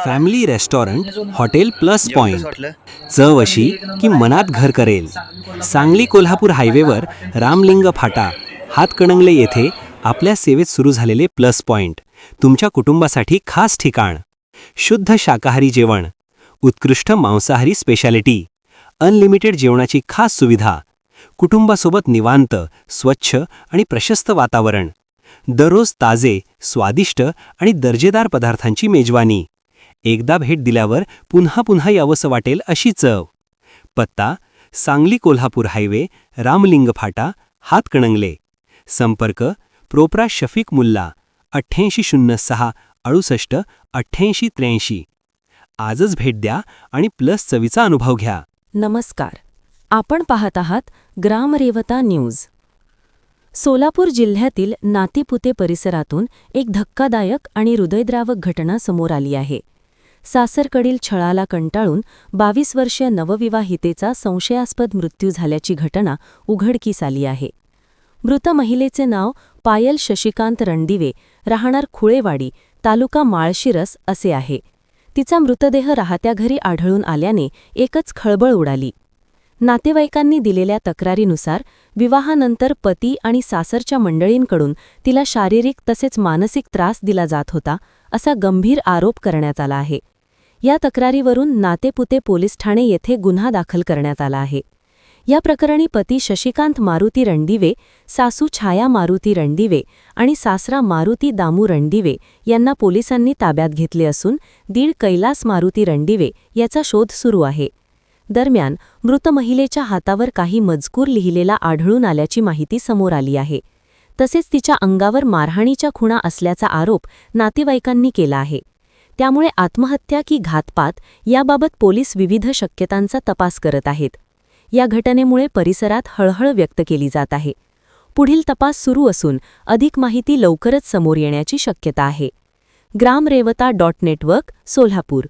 Family restaurant hotel plus point, चव अशी की मनात घर करेल. सांगली कोल्हापूर हायवेवर रामलिंग फाटा हातकणंगले येथे आपल्या सेवेत सुरू झालेले प्लस पॉइंट तुमच्या कुटुंबासाठी खास ठिकाण. शुद्ध शाकाहारी जेवण, उत्कृष्ट मांसाहारी स्पेशालिटी, अनलिमिटेड जेवणाची खास सुविधा, कुटुंबासोबत निवांत, स्वच्छ आणि प्रशस्त वातावरण, दररोज ताजे, स्वादिष्ट आणि दर्जेदार पदार्थांची मेजवानी. एकदा भेट दिल्यावर पुन्हा पुन्हा यावंसं वाटेल अशी चव. पत्ता: सांगली कोल्हापूर हायवे, रामलिंग फाटा, हातकणंगले. संपर्क: प्रोप्रा शफीक मुल्ला, 8806 68 8883. आजच भेट द्या आणि प्लस चवीचा अनुभव घ्या. नमस्कार, आपण पाहत आहात ग्रामरेवता न्यूज. सोलापूर जिल्ह्यातील नातीपुते परिसरातून एक धक्कादायक आणि हृदयद्रावक घटना समोर आली आहे. सासरकडील छळाला कंटाळून 22 वर्षीय नवविवाहितेचा संशयास्पद मृत्यू झाल्याची घटना उघडकीस आली आहे. मृत महिलेचे नाव पायल शशिकांत रणदिवे, राहणार खुळेवाडी, तालुका माळशिरस असे आहे. तिचा मृतदेह राहत्या घरी आढळून आल्याने एकच खळबळ उडाली. नातेवाईकांनी दिलेल्या तक्रारीनुसार विवाहानंतर पती आणि सासरच्या मंडळींकडून तिला शारीरिक तसेच मानसिक त्रास दिला जात होता, असा गंभीर आरोप करण्यात आला आहे. या तक्रारीवरून नातेपुते पोलीस ठाणे येथे गुन्हा दाखल करण्यात आला आहे. या प्रकरणी पती शशिकांत मारुती रणदिवे, सासू छाया मारुती रणदिवे आणि सासरा मारुती दामू रणदिवे यांना पोलिसांनी ताब्यात घेतले असून दीड कैलास मारुती रणदिवे याचा शोध सुरू आहे. दरम्यान मृत महिलेच्या हातावर काही मजकूर लिहिलेला आढळून आल्याची माहिती समोर आली आहे. तसेच तिच्या अंगावर मारहाणीच्या खुणा असल्याचा आरोप नातेवाईकांनी केला आहे. त्यामुळे आत्महत्या की घातपात याबाबत पोलीस विविध शक्यतांचा तपास करत आहेत. या घटनेमुळे परिसरात हळहळ व्यक्त केली जात आहे. पुढील तपास सुरू असून अधिक माहिती लवकरच समोर येण्याची शक्यता आहे. ग्रामरेवता .नेटवर्क, सोलापूर.